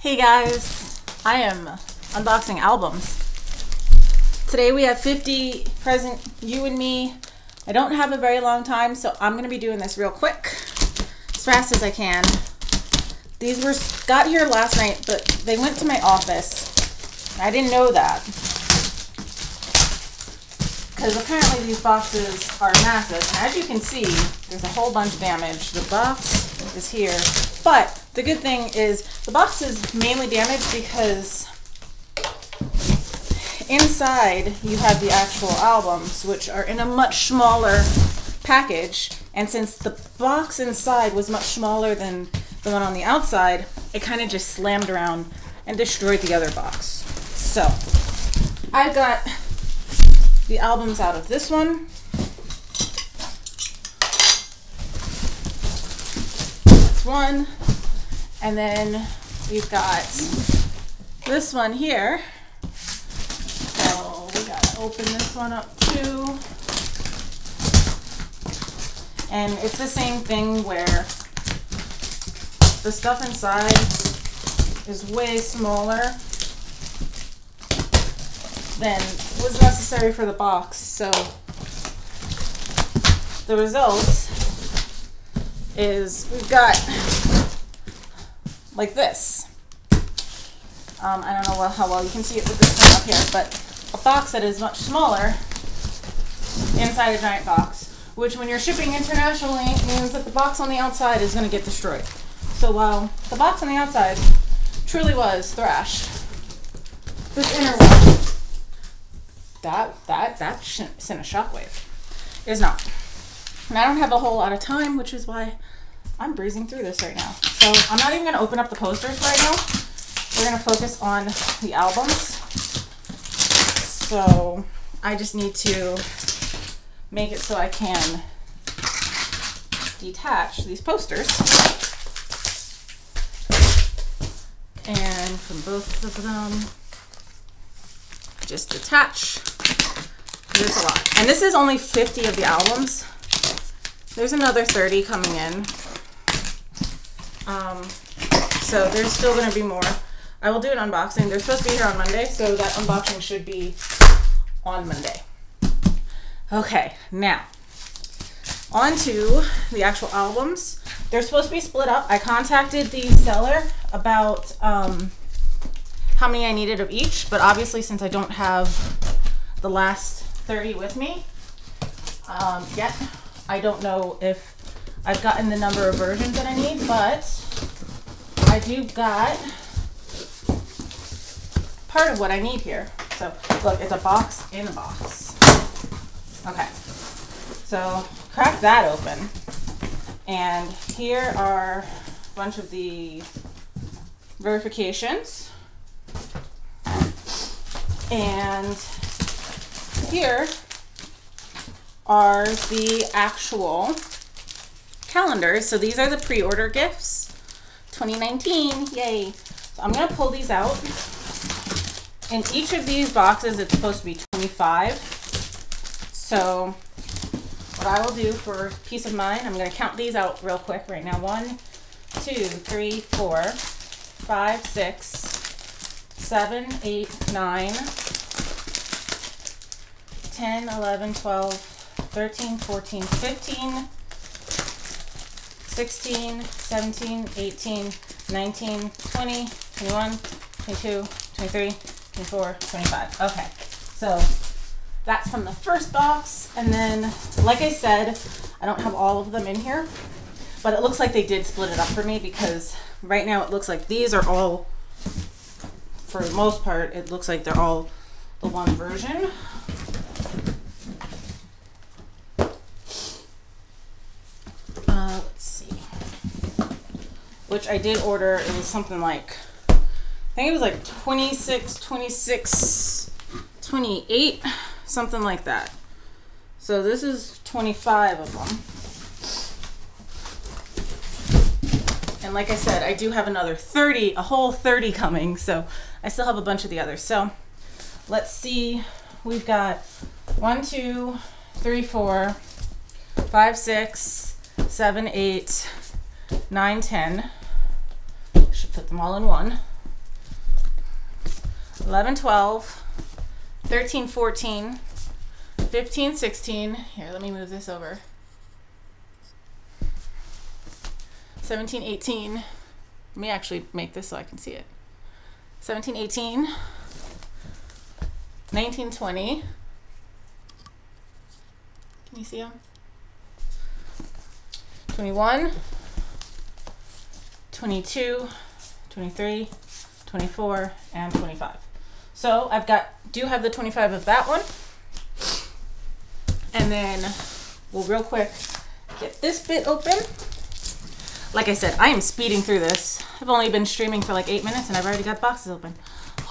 Hey guys, I am unboxing albums. Today we have 50 Present You and Me. I don't have a very long time, so I'm going to be doing this real quick, as fast as I can. These got here last night, but they went to my office. I didn't know that, because apparently these boxes are massive. And as you can see, there's a whole bunch of damage. The box is here, but the good thing is the box is mainly damaged because inside you have the actual albums, which are in a much smaller package. And since the box inside was much smaller than the one on the outside, it kind of just slammed around and destroyed the other box. So I've got the albums out of this one. That's one. And then we've got this one here. So we gotta open this one up too. And it's the same thing where the stuff inside is way smaller than was necessary for the box. So the result is we've got like this. I don't know how well you can see it with this thing up here, but a box that is much smaller inside a giant box, which when you're shipping internationally means that the box on the outside is going to get destroyed. So while the box on the outside truly was thrashed, this inner one, that sent a shockwave. It is not. And I don't have a whole lot of time, which is why I'm breezing through this right now. So I'm not even going to open up the posters right now. We're going to focus on the albums. So I just need to make it so I can detach these posters. And from both of them, just detach. There's a lot. And this is only 50 of the albums. There's another 30 coming in. So there's still going to be more. I will do an unboxing. They're supposed to be here on Monday, so that unboxing should be on Monday. Okay, now on to the actual albums. They're supposed to be split up. I contacted the seller about how many I needed of each, but obviously since I don't have the last 30 with me yet, I don't know if I've gotten the number of versions that I need, but I do got part of what I need here. So look, it's a box in a box. Okay, so crack that open, and here are a bunch of the verifications, and here are the actual calendars. So these are the pre-order gifts, 2019, yay. So I'm gonna pull these out. In each of these boxes, it's supposed to be 25. So what I will do for peace of mind, I'm gonna count these out real quick right now. 1, 2, 3, 4, 5, 6, 7, 8, 9, 10, 11, 12, 13, 14, 15, 16, 17, 18, 19, 20, 21, 22, 23, 24, 25. Okay, so that's from the first box. And then, like I said, I don't have all of them in here, but it looks like they did split it up for me, because right now it looks like these are all, for the most part, it looks like they're all the one version. Let's see. Which I did order. It was something like, I think it was like 26, 26, 28, something like that. So this is 25 of them. And like I said, I do have another 30, a whole 30 coming. So I still have a bunch of the others. So let's see. We've got 1, 2, 3, 4, 5, 6, 7, 8, 9, 10. Should put them all in one. 11, 12, 13, 14, 15, 16. Here, let me move this over. 17, 18. Let me actually make this so I can see it. 17, 18, 19, 20. Can you see them? 21, 22, 23, 24, and 25. So I've do have the 25 of that one. And then we'll real quick get this bit open. Like I said, I am speeding through this. I've only been streaming for like 8 minutes and I've already got boxes open.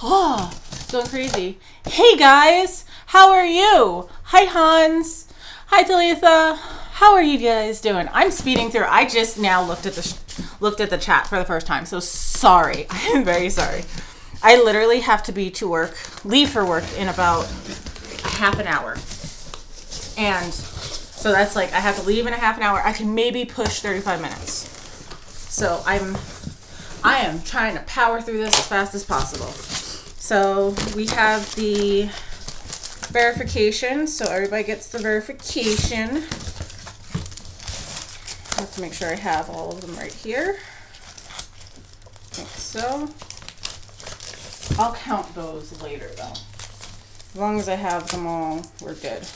Oh, going crazy. Hey guys, how are you? Hi Hans. Hi Talitha. How are you guys doing? I'm speeding through. I just now looked at the chat for the first time. So sorry. I am very sorry. I literally have to leave for work in about a half an hour. And so that's like, I have to leave in a half an hour. I can maybe push 35 minutes. So I am trying to power through this as fast as possible. So we have the verification. So everybody gets the verification. I have to make sure I have all of them right here. Like so. I'll count those later though. As long as I have them all, we're good.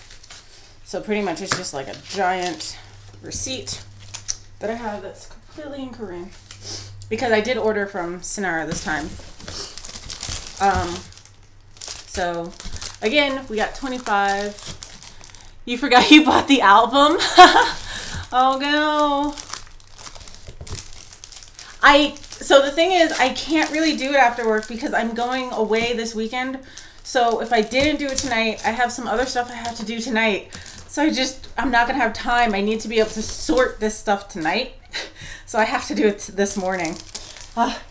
So pretty much it's just like a giant receipt that I have that's completely in Korean. Because I did order from Sinara this time. So again, we got 25. You forgot you bought the album? Oh no. So the thing is, I can't really do it after work because I'm going away this weekend. So if I didn't do it tonight, I have some other stuff I have to do tonight. So I'm not going to have time. I need to be able to sort this stuff tonight. So I have to do it this morning.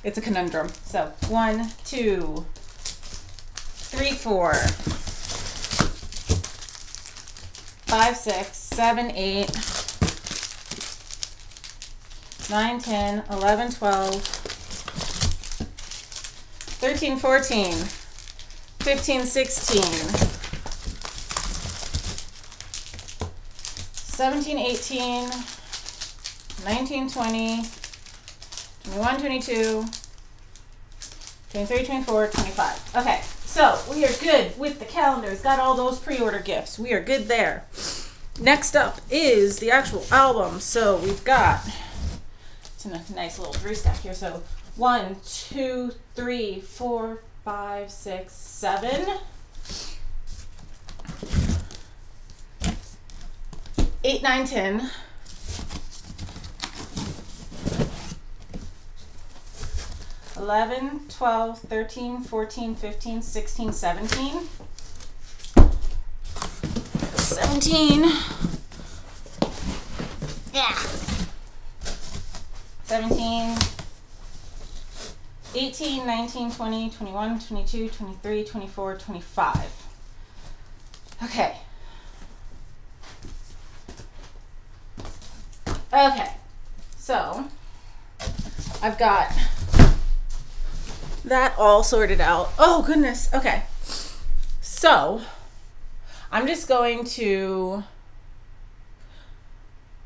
It's a conundrum. So 1, 2, 3, 4, 5, 6, 7, 8, 9, 10, 11, 12, 13, 14, 15, 16, 17, 18, 19, 20, 21, 22, 23, 24, 25. Okay, so we are good with the calendars. Got all those pre-order gifts. We are good there. Next up is the actual album. So we've got, it's in a nice little 3-stack here. So 1, 2, 3, 4, 5, 6, 7. 8, 9, 10. 11, 12, 13, 14, 15, 16, 17. 17. Yeah. 17. 18, 19, 20, 21, 22, 23, 24, 25. Okay. Okay. So, I've got that all sorted out. Oh, goodness. Okay. So, I'm just going to...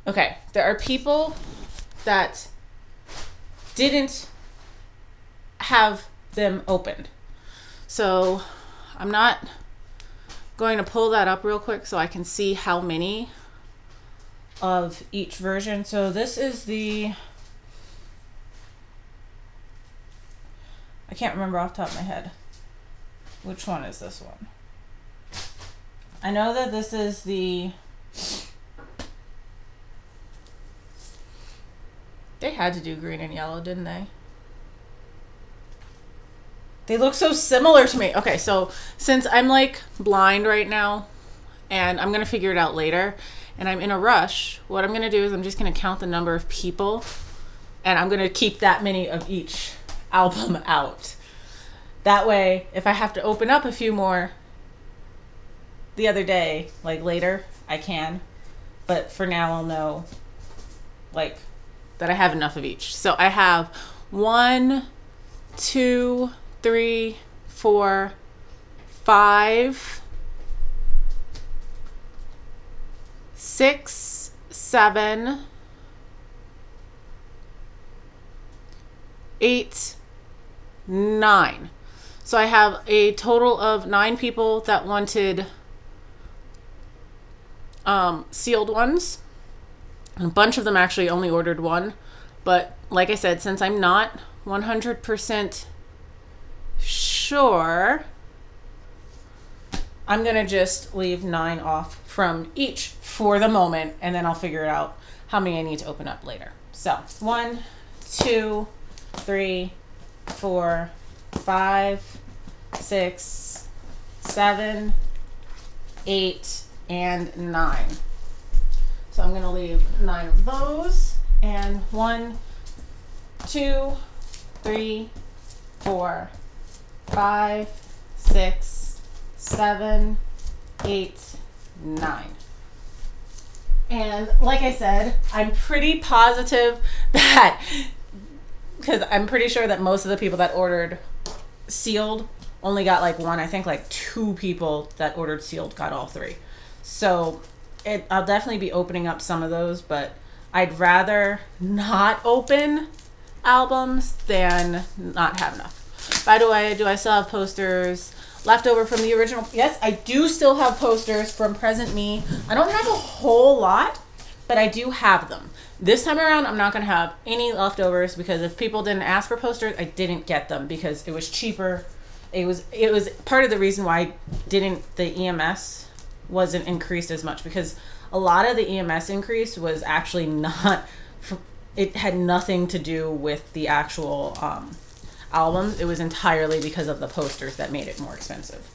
Okay. There are people that didn't have them opened. So, I'm not going to pull that up real quick so I can see how many of each version. So, this is the... I can't remember off the top of my head. Which one is this one? I know that this is the... They had to do green and yellow, didn't they? They look so similar to me. Okay, so since I'm like blind right now and I'm going to figure it out later and I'm in a rush, what I'm going to do is I'm just going to count the number of people and I'm going to keep that many of each album out. That way, if I have to open up a few more the other day, like later, I can. But for now, I'll know like that I have enough of each. So I have 1, 2, 3, 4, 5, 6, 7, 8, 9. So I have a total of 9 people that wanted sealed ones. A bunch of them actually only ordered one. But like I said, since I'm not 100% sure, I'm going to just leave 9 off from each for the moment, and then I'll figure out how many I need to open up later. So 1, 2, 3, 4, 5, 6, 7, 8, and 9. So I'm going to leave 9 of those, and 1, 2, 3, 4, 5, 6, 7, 8, 9. And like I said, I'm pretty positive that, because I'm pretty sure that most of the people that ordered sealed only got like one. I think like 2 people that ordered sealed got all 3. So I'll definitely be opening up some of those, but I'd rather not open albums than not have enough. By the way, do I still have posters left over from the original? Yes, I do still have posters from Present Me. I don't have a whole lot, but I do have them. This time around, I'm not going to have any leftovers, because if people didn't ask for posters, I didn't get them because it was cheaper. It was part of the reason why the EMS wasn't increased as much, because a lot of the EMS increase was actually not, it had nothing to do with the actual albums. It was entirely because of the posters that made it more expensive.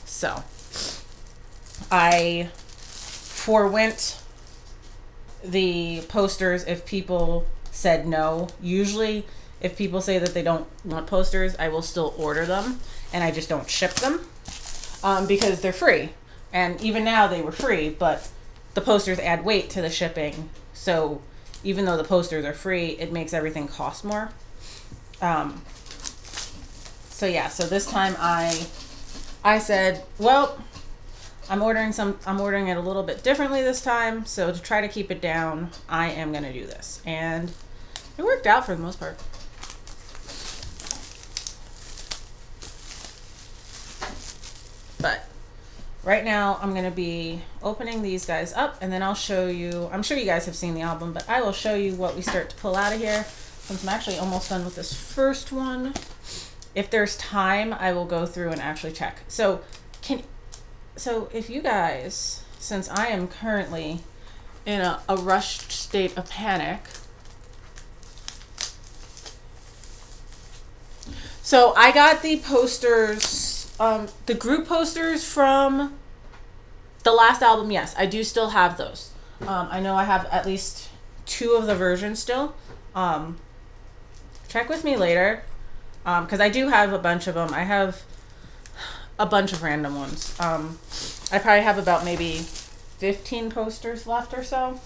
So I forwent the posters if people said no. Usually if people say that they don't want posters, I will still order them, and I just don't ship them because they're free. And even now they were free, but the posters add weight to the shipping. So even though the posters are free, it makes everything cost more. So yeah, so this time I said, well, I'm ordering it a little bit differently this time. So to try to keep it down, I am going to do this. And it worked out for the most part. But right now I'm going to be opening these guys up, and then I'll show you, I'm sure you guys have seen the album, but I will show you what we start to pull out of here. Since I'm actually almost done with this first one, if there's time, I will go through and actually check. So if you guys, since I am currently in a rushed state of panic, so I got the posters, the group posters from the last album. Yes, I do still have those. I know I have at least 2 of the versions still. Check with me later, because I do have a bunch of them. I have a bunch of random ones. I probably have about maybe 15 posters left or so.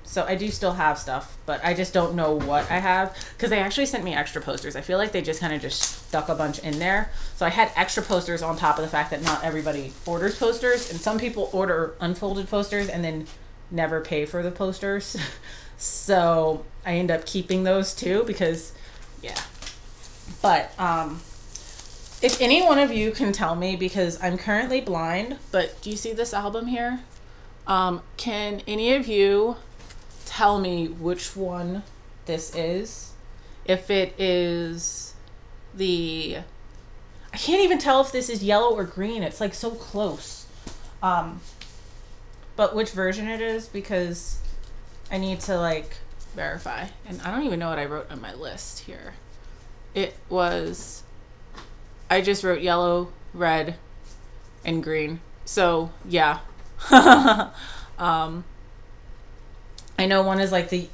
So I do still have stuff, but I just don't know what I have, because they actually sent me extra posters. I feel like they just kind of just stuck a bunch in there. So I had extra posters on top of the fact that not everybody orders posters, and some people order unfolded posters and then never pay for the posters. So I end up keeping those too, because yeah. But if any one of you can tell me, because I'm currently blind, but do you see this album here? Can any of you tell me which one this is? If it is I can't even tell if this is yellow or green. It's like so close. But which version it is, because I need to like verify. And I don't even know what I wrote on my list here. It was, I just wrote yellow, red, and green. So yeah. I know one is like the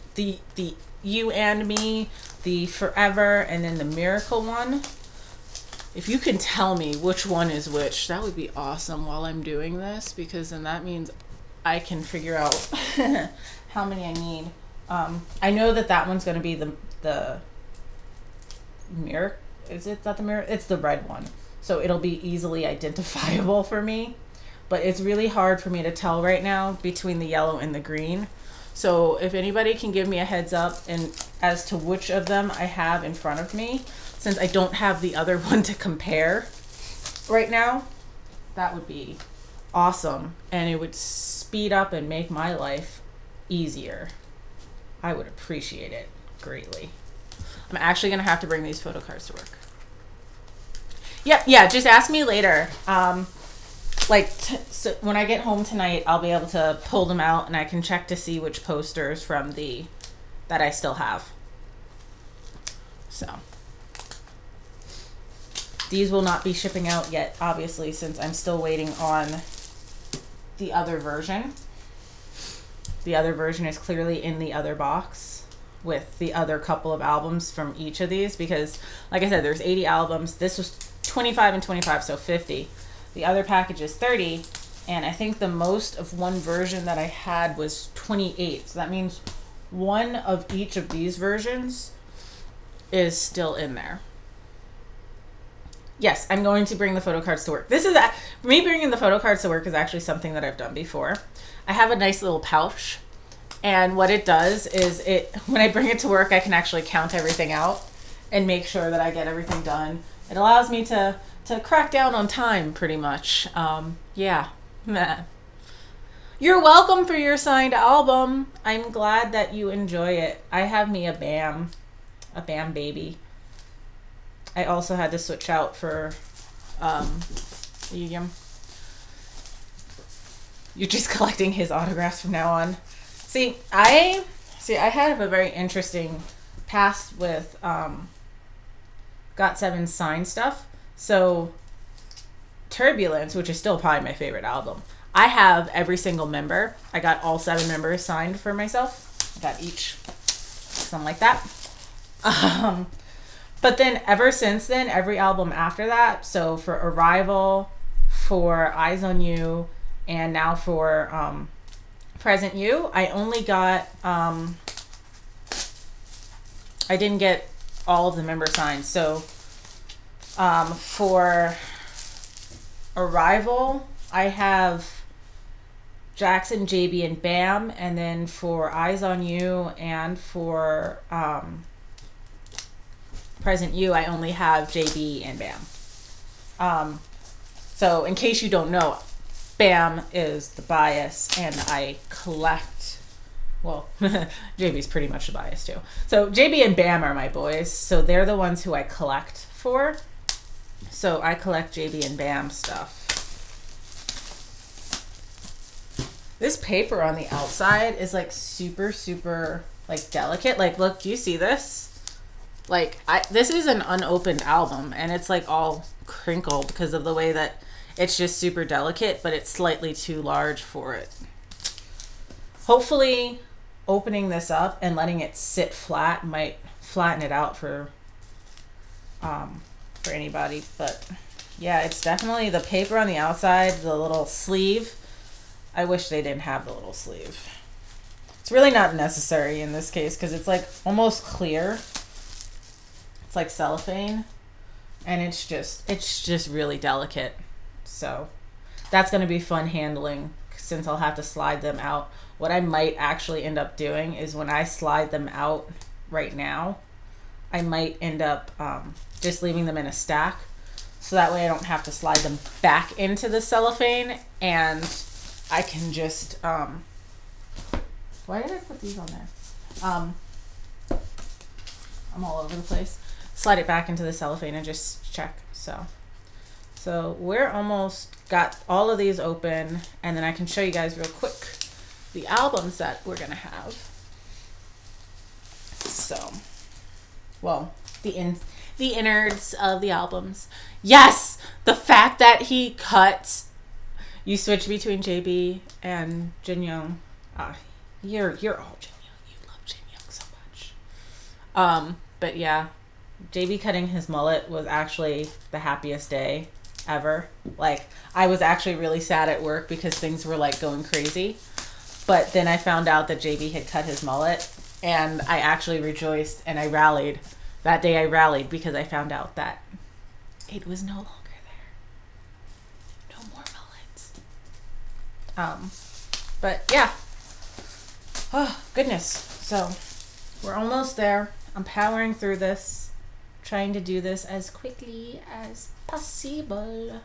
You and Me, the Forever, and then the Miracle one. If you can tell me which one is which, that would be awesome while I'm doing this, because then that means I can figure out how many I need. I know that one's going to be the Miracle. Is it not the Miracle? It's the red one. so it'll be easily identifiable for me. But it's really hard for me to tell right now between the yellow and the green. So if anybody can give me a heads up and as to which of them I have in front of me, since I don't have the other one to compare right now, that would be awesome. And it would speed up and make my life easier. I would appreciate it greatly. I'm actually going to have to bring these photo cards to work. Yep, yeah, just ask me later. So when I get home tonight, I'll be able to pull them out and I can check to see which posters from that I still have. So these will not be shipping out yet, obviously, since I'm still waiting on the other version. The other version is clearly in the other box with the other couple of albums from each of these, because like I said, there's 80 albums. This was 25 and 25, so 50. The other package is 30, and I think the most of one version that I had was 28. So that means one of each of these versions is still in there. Yes, I'm going to bring the photo cards to work. Me bringing the photo cards to work is actually something that I've done before. I have a nice little pouch, and what it does is when I bring it to work, I can actually count everything out and make sure that I get everything done. It allows me to crack down on time, pretty much. Yeah. You're welcome for your signed album. I'm glad that you enjoy it. I have me a Bam baby. I also had to switch out for You're just collecting his autographs from now on. See, I have a very interesting past with GOT7 signed stuff. So Turbulence, which is still probably my favorite album, I have every single member. I got all 7 members signed for myself. I got each, something like that. But then ever since then, every album after that, so for Arrival, for Eyes on You, and now for Present You, I only got, I didn't get all of the member signs. So for Arrival, I have Jackson, JB, and Bam. And then for Eyes on You and for Present You, I only have JB and Bam. So in case you don't know, Bam is the bias, and I collect, well, JB's pretty much the bias too. So JB and Bam are my boys, so they're the ones who I collect for. So I collect JB and Bam stuff. This paper on the outside is like super, super like delicate. Like, look, do you see this? Like, this is an unopened album, and it's like all crinkled because of the way that it's just super delicate, but it's slightly too large for it. Hopefully opening this up and letting it sit flat might flatten it out for anybody. But yeah, it's definitely the paper on the outside, the little sleeve. I wish they didn't have the little sleeve. It's really not necessary in this case because it's like almost clear. It's like cellophane, and it's just really delicate. So that's going to be fun handling since I'll have to slide them out. What I might actually end up doing is when I slide them out right now, I might end up just leaving them in a stack. So that way I don't have to slide them back into the cellophane, and I can just, why did I put these on there? I'm all over the place. Slide it back into the cellophane and just check. So we're almost got all of these open, and then I can show you guys real quick the albums that we're gonna have. So, well, the innards of the albums. Yes, the fact that he cut, you switch between JB and Jin Young. You're all Jin Young. You love Jin Young so much. But yeah, JB cutting his mullet was actually the happiest day ever. Like, I was actually really sad at work because things were like going crazy. But then I found out that JB had cut his mullet, and I actually rejoiced and I rallied. That day I rallied because I found out that it was no longer there. But yeah. Oh, goodness. So we're almost there. I'm powering through this, trying to do this as quickly as possible.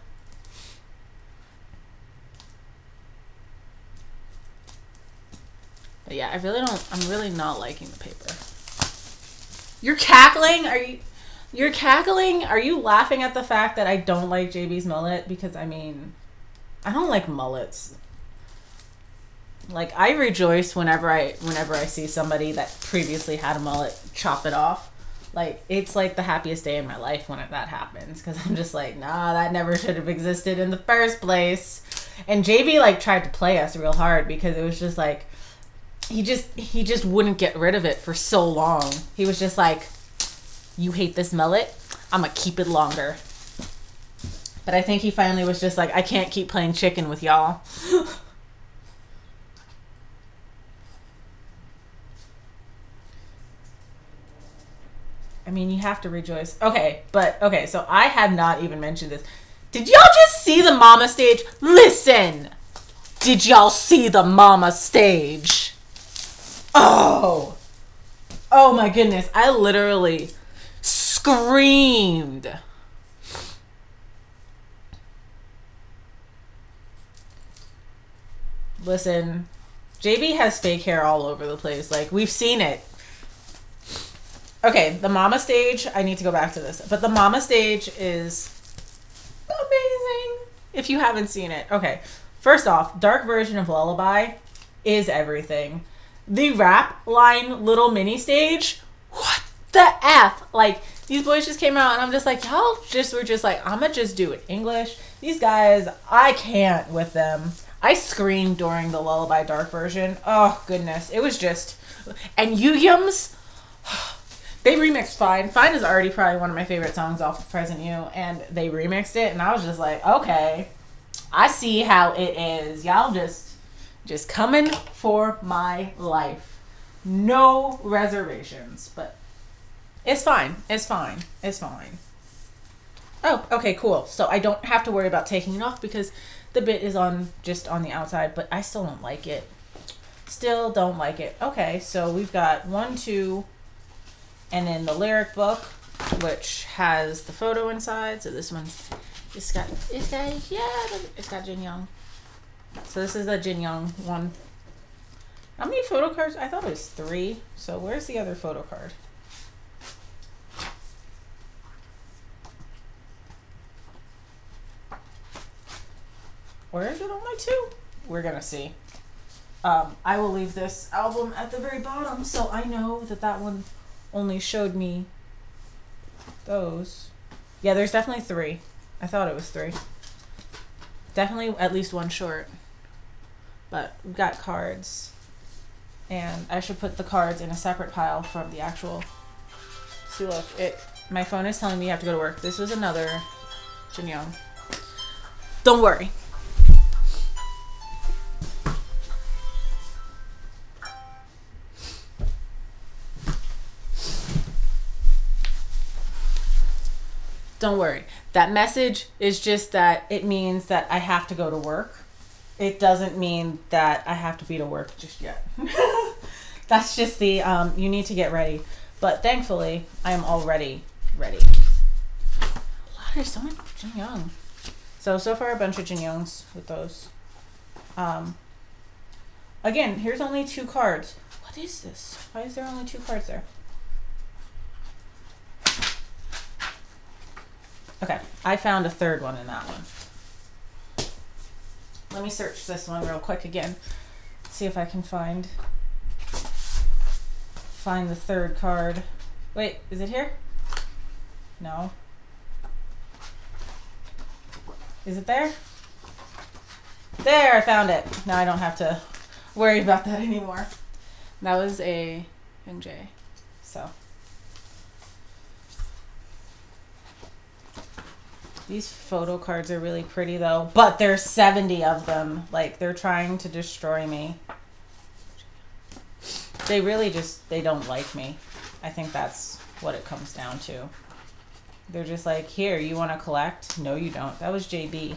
But yeah, I'm really not liking the paper. You're cackling? You're cackling? Are you laughing at the fact that I don't like JB's mullet? Because I mean, I don't like mullets. Like, I rejoice whenever I see somebody that previously had a mullet chop it off. Like, it's like the happiest day in my life when that happens, because I'm just like, nah, that never should have existed in the first place. And JB like tried to play us real hard, because it was just like, he just wouldn't get rid of it for so long. He was just like, you hate this mullet? I'm gonna keep it longer. But I think he finally was just like, I can't keep playing chicken with y'all. I mean, you have to rejoice. Okay, so I have not even mentioned this. Did y'all just see the mama stage? Listen! Did y'all see the mama stage? Oh! Oh my goodness. I literally screamed. Listen, JB has fake hair all over the place. Like, we've seen it. Okay, the mama stage, I need to go back to this. But the mama stage is amazing if you haven't seen it. Okay, first off, dark version of Lullaby is everything. The rap line little mini stage, what the F? Like, these boys just came out and I'm just like, y'all were just like, I'ma just do it English. These guys, I can't with them. I screamed during the Lullaby dark version. Oh, goodness. It was just... And Yuyums... They remixed Fine. Fine is already probably one of my favorite songs off of Present You, and they remixed it, and I was just like, okay, I see how it is. Y'all just coming for my life. No reservations, but it's fine. It's fine. It's fine. Oh, okay, cool. So I don't have to worry about taking it off because the bit is just on the outside, but I still don't like it. Still don't like it. Okay, so we've got 1, 2... And then the lyric book, which has the photo inside. So this one's, it's got Jin Young. So this is the Jin Young one. How many photo cards? I thought it was 3. So where's the other photo card? Where is it only 2? We're gonna see. I will leave this album at the very bottom, so I know that one only showed me those. Yeah, there's definitely 3. I thought it was 3. Definitely at least one short. But we've got cards. And I should put the cards in a separate pile from the actual... See, look, my phone is telling me I have to go to work. This was another Jin Young. Don't worry. Don't worry. That message is just that it means that I have to go to work. It doesn't mean that I have to be to work just yet. That's just the, you need to get ready. But thankfully, I am already ready. There's so many Jin Young. So far a bunch of Jin Youngs with those. Again, here's only 2 cards. What is this? Why is there only 2 cards there? Okay, I found a 3rd one in that one. Let me search this one real quick again. See if I can find the 3rd card. Wait, is it here? No. Is it there? There, I found it. Now I don't have to worry about that anymore. That was a Young J. So. These photo cards are really pretty though, but there's 70 of them. Like, they're trying to destroy me. They really they don't like me. I think that's what it comes down to. They're just like, here, you want to collect? No, you don't. That was JB.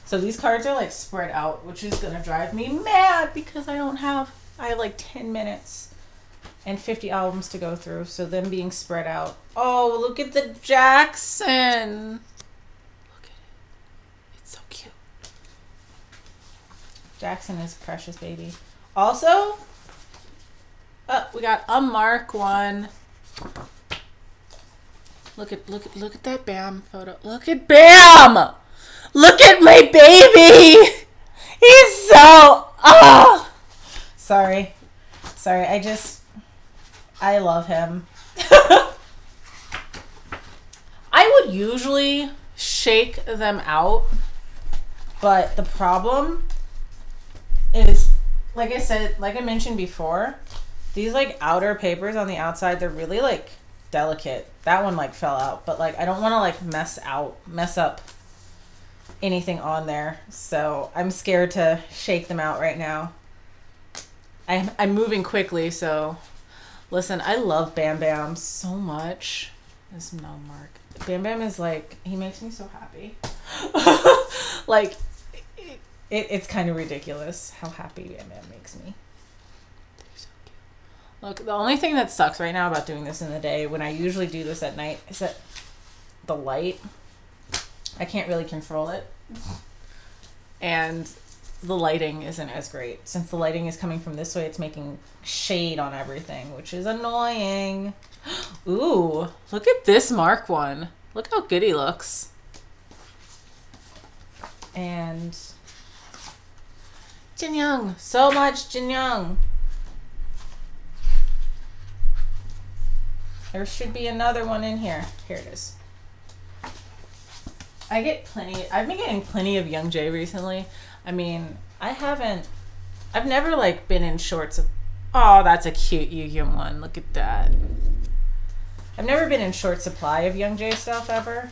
So these cards are like spread out, which is gonna drive me mad because I have like 10 minutes and 50 albums to go through. So them being spread out. Oh, look at the Jackson. Look at it. It's so cute. Jackson is a precious baby. Also, we got a Mark one. Look at that Bam photo. Look at Bam! Look at my baby! He's so Sorry. I love him. I would usually shake them out, but the problem is, like I mentioned before, these like outer papers on the outside, they're really like delicate. That one like fell out, but like I don't want to like mess up anything on there, so I'm scared to shake them out right now. I'm moving quickly, so listen, I love Bam Bam so much. There's no Mark. Bam Bam is like, he makes me so happy. Like it's kind of ridiculous how happy Bam Bam makes me. Look, the only thing that sucks right now about doing this in the day, when I usually do this at night, is that the light, I can't really control it. And the lighting isn't as great. Since the lighting is coming from this way, it's making shade on everything, which is annoying. Ooh, look at this Mark one. Look how good he looks. And Jin Young, so much Jin Young. There should be another one in here. Here it is. I've been getting plenty of Young J recently. I mean, I've never like been in shorts. Oh, that's a cute Yu-Gi-Oh one. Look at that. I've never been in short supply of Young J stuff ever,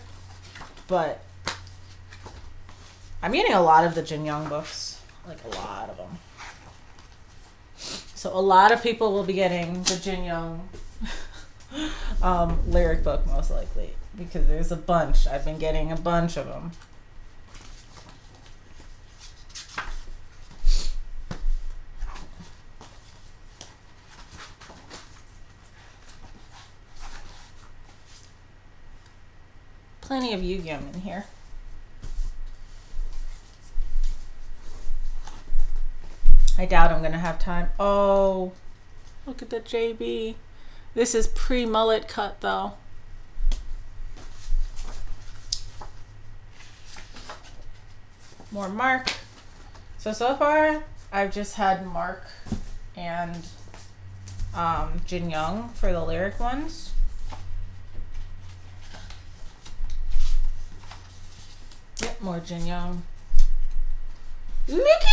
but I'm getting a lot of the Jin Young books, like a lot of them. So a lot of people will be getting the Jin Young lyric book most likely, because there's a bunch. I've been getting a bunch of them. Plenty of Yu-Gi-Oh in here. I doubt I'm gonna have time. Oh, look at the JB. This is pre-mullet cut though. More Mark. So far I've just had Mark and Jin Young for the lyric ones. Yep, more Jin Young. Look at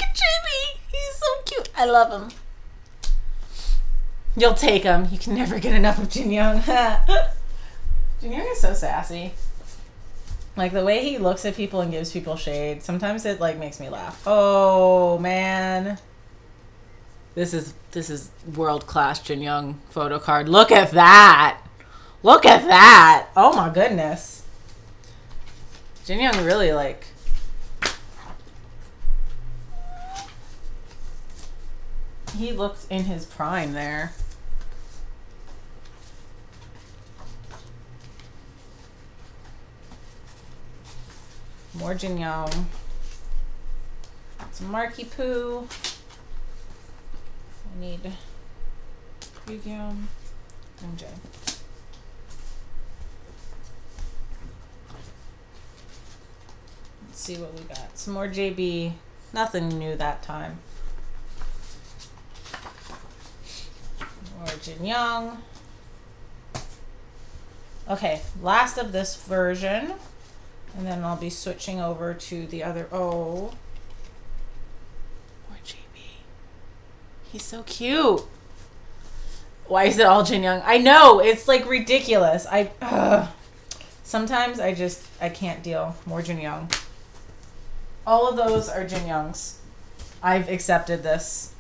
Jimmy. He's so cute. I love him. You'll take him. You can never get enough of Jin Young. Jin Young is so sassy. Like the way he looks at people and gives people shade. Sometimes it like makes me laugh. Oh man. This is world-class Jin Young photo card. Look at that. Look at that. Oh my goodness. Jin Young really like, he looks in his prime there. More Jin Young. Some Marky Poo. I need Yu-Gi-Oh! MJ. Let's see what we got. Some more JB. Nothing new that time. More Jin Young. Okay, last of this version. And then I'll be switching over to the other. Oh. More JB. He's so cute. Why is it all Jin Young? I know, it's like ridiculous. Sometimes I can't deal. More Jin Young. All of those are Jin Youngs. I've accepted this.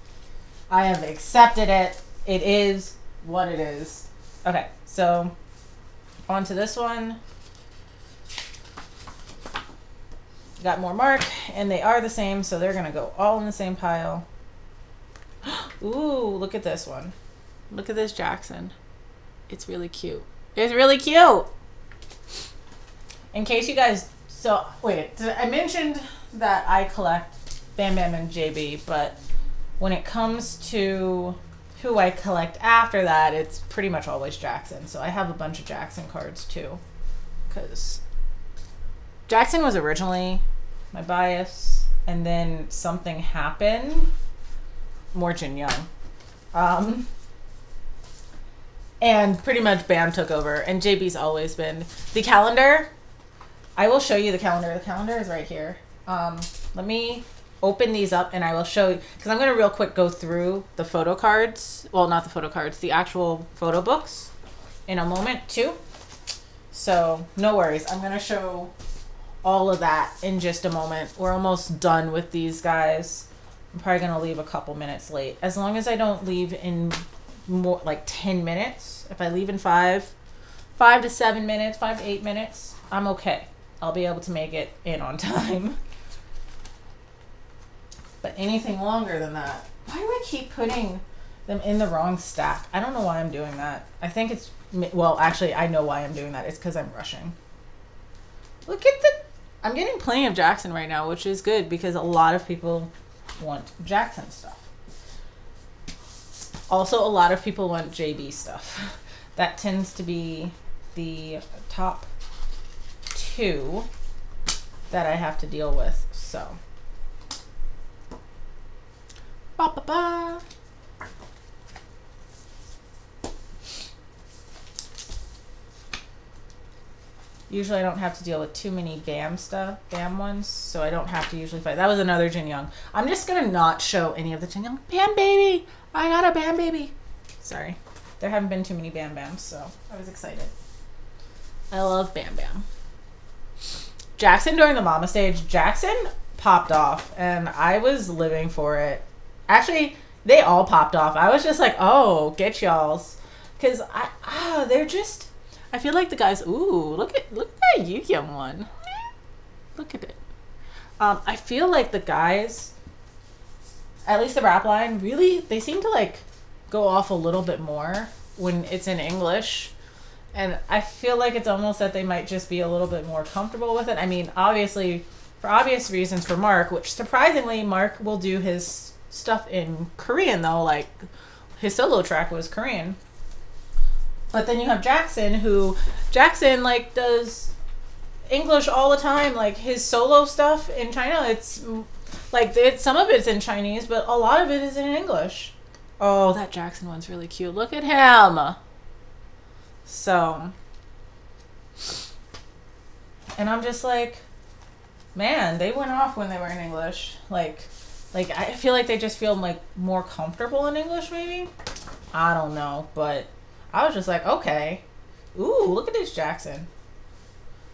I have accepted it. It is what it is. Okay, so on to this one. Got more Mark, and they are the same, so they're gonna go all in the same pile. Ooh, look at this one. Look at this Jackson. It's really cute. It's really cute. In case you guys, so wait, I mentioned that I collect Bam Bam and JB, but when it comes to who I collect after that, it's pretty much always Jackson. So I have a bunch of Jackson cards too, because Jackson was originally my bias, and then something happened, more Jin Young. And pretty much Bam took over, and JB's always been. The calendar, I will show you the calendar. The calendar is right here. Let me open these up and I will show you, because I'm going to real quick go through the photo cards. Well, not the photo cards, the actual photo books in a moment too. So no worries. I'm going to show all of that in just a moment. We're almost done with these guys. I'm probably going to leave a couple minutes late. As long as I don't leave in more like 10 minutes. If I leave in 5 to 7 minutes, 5 to 8 minutes, I'm okay. I'll be able to make it in on time. But anything longer than that, why do I keep putting them in the wrong stack? I don't know why I'm doing that. I think it's, well, actually, I know why I'm doing that. It's because I'm rushing. Look at the, I'm getting plenty of Jackson right now, which is good because a lot of people want Jackson stuff. Also, a lot of people want JB stuff. That tends to be the top 2 that I have to deal with, so. Ba, ba, ba. Usually I don't have to deal with too many Bam stuff, Bam ones, so I don't have to usually fight. That was another Jin Young. I'm just gonna not show any of the Jin Young. Bam baby! I got a Bam baby! Sorry. There haven't been too many Bam Bams, so I was excited. I love Bam Bam. Jackson during the mama stage, Jackson popped off and I was living for it. Actually, they all popped off. I was just like, oh, get y'all's. Because they're just, I feel like the guys, ooh, look at that Yu-Gi-Oh one. Look at it. I feel like the guys, at least the rap line, really, they seem to like go off a little bit more when it's in English. And I feel like it's almost that they might just be a little bit more comfortable with it. I mean, obviously, for obvious reasons for Mark, which surprisingly, Mark will do his stuff in Korean though, like his solo track was Korean. But then you have Jackson, who like does English all the time. Like his solo stuff in China, it's like some of it's in Chinese, but a lot of it is in English. Oh, that Jackson one's really cute. Look at him. So, and I'm just like, man, they went off when they were in English. Like I feel like they just feel like more comfortable in English, maybe. I don't know, but I was just like, okay. Ooh, look at this Jackson.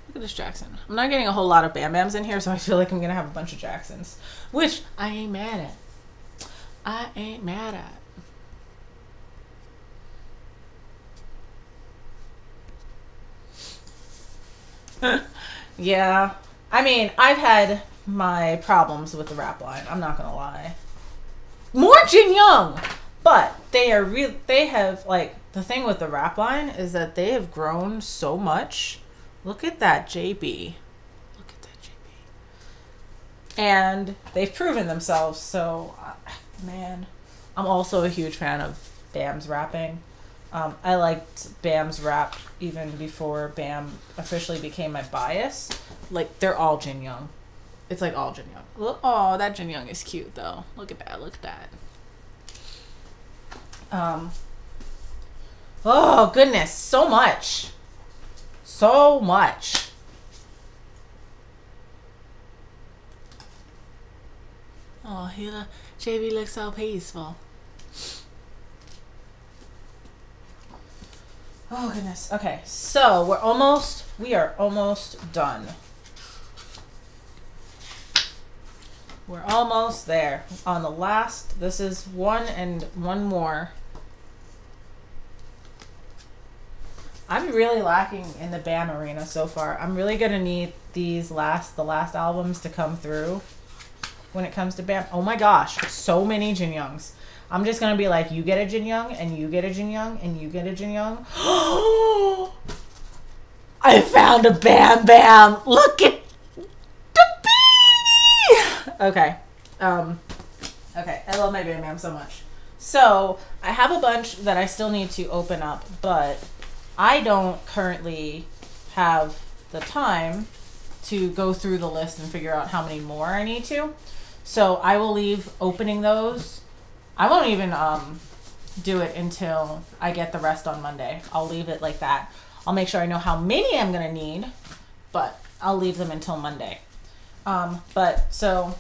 Look at this Jackson. I'm not getting a whole lot of Bam Bams in here, so I feel like I'm gonna have a bunch of Jacksons, which I ain't mad at. I ain't mad at. Yeah, I mean, I've had my problems with the rap line. I'm not gonna lie. More Jin Young, but they are real. They have like the thing with the rap line is that they have grown so much. Look at that JB. Look at that JB. And they've proven themselves. So, man, I'm also a huge fan of Bam's rapping. I liked Bam's rap even before Bam officially became my bias. Like, they're all Jin Young. It's like all Jin Young. Oh, that Jin Young is cute, though. Look at that. Look at that. Oh, goodness. So much. So much. Oh, JB looks so peaceful. Oh, goodness. Okay, so we are almost done. We're almost there. On the last, this is one and one more. I'm really lacking in the Bam arena so far. I'm really gonna need the last albums to come through when it comes to BAM. Oh my gosh, so many Jin Youngs. I'm just gonna be like, you get a Jin Young, and you get a Jin Young, and you get a Jin Young. I found a Bam Bam. Look at the baby. Okay. Okay. I love my Bam Bam so much. So I have a bunch that I still need to open up, but I don't currently have the time to go through the list and figure out how many more I need to. So I will leave opening those. I won't even do it until I get the rest on Monday. I'll leave it like that. I'll make sure I know how many I'm gonna need, but I'll leave them until Monday. But so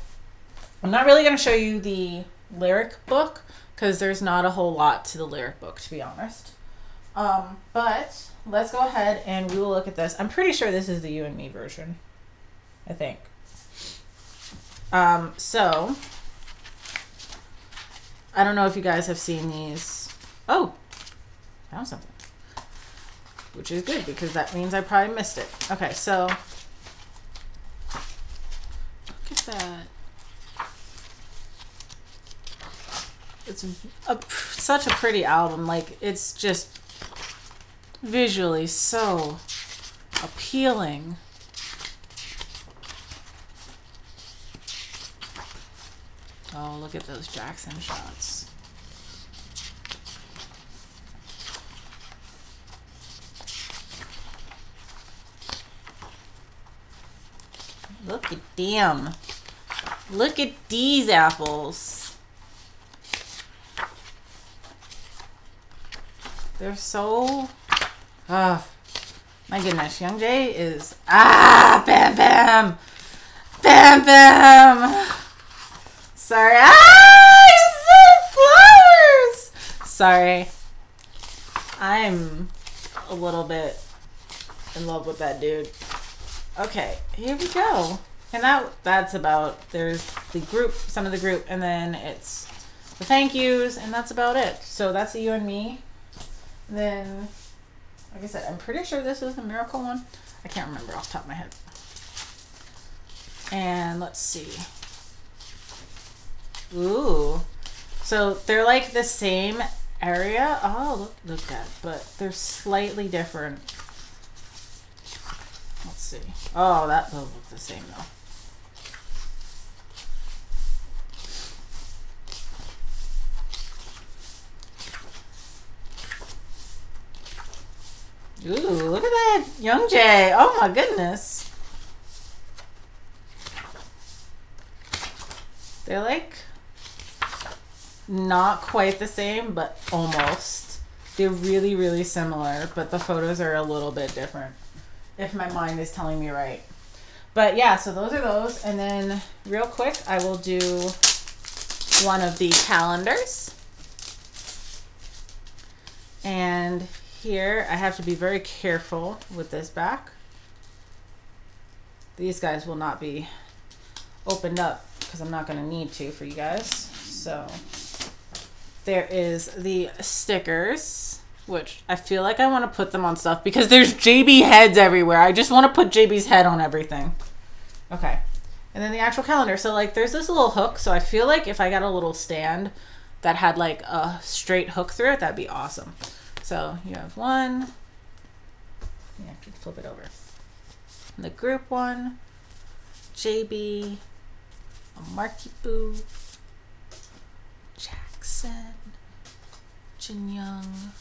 I'm not really gonna show you the lyric book because there's not a whole lot to the lyric book, to be honest. But let's go ahead and we will look at this. I'm pretty sure this is the You and Me version, I think. So I don't know if you guys have seen these. Oh, found something, which is good because that means I probably missed it. Okay, so look at that. It's such a pretty album. Like, it's just visually so appealing. Oh, look at those Jackson shots. Look at them. Look at these apples. They're so... Oh, my goodness. Young Jae is... Ah! Bam Bam! Bam Bam! Sorry. Ah! Flowers! Sorry. I'm a little bit in love with that dude. Okay, here we go. And that's about, there's the group, some of the group, and then it's the thank yous, and that's about it. So that's the You and Me. And then, like I said, I'm pretty sure this is the Miracle one. I can't remember off the top of my head. And let's see. Ooh. So they're like the same area. Oh, look at that. But they're slightly different. Let's see. Oh, that those look the same though. Ooh, look at that Young Jae. Oh my goodness. They're like not quite the same, but almost. They're really, really similar, but the photos are a little bit different, if my mind is telling me right. But yeah, so those are those. And then real quick, I will do one of the calendars. And here, I have to be very careful with this back. These guys will not be opened up because I'm not going to need to for you guys. So there is the stickers, which I feel like I want to put them on stuff because there's JB heads everywhere. I just want to put JB's head on everything. Okay. And then the actual calendar. So like there's this little hook. So I feel like if I got a little stand that had like a straight hook through it, that'd be awesome. So you have one. You have to flip it over. The group one. JB. Marky Boo. Jackson. Jin Young.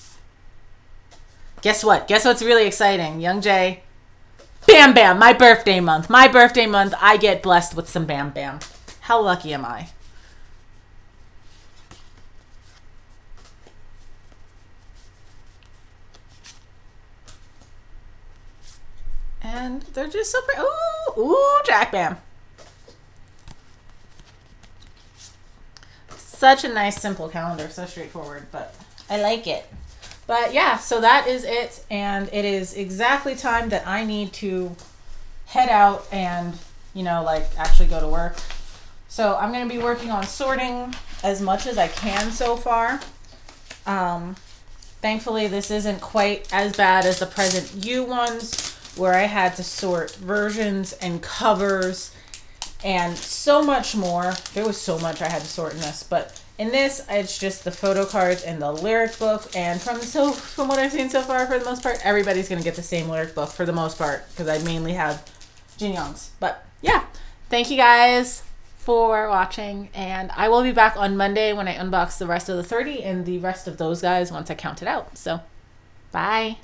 Guess what? Guess what's really exciting? Young Jae. Bam Bam! My birthday month. My birthday month, I get blessed with some Bam Bam. How lucky am I? And they're just so pretty. Ooh, ooh, Jack Bam. Such a nice, simple calendar. So straightforward, but I like it. But yeah, so that is it. And it is exactly time that I need to head out and, you know, like actually go to work. So I'm going to be working on sorting as much as I can so far. Thankfully, this isn't quite as bad as the Present You ones. where I had to sort versions and covers and so much more. There was so much I had to sort in this, but in this, it's just the photo cards and the lyric book. And from what I've seen so far, for the most part, everybody's gonna get the same lyric book for the most part, because I mainly have Jin Young's. But yeah, thank you guys for watching, and I will be back on Monday when I unbox the rest of the 30 and the rest of those guys once I count it out. So, bye.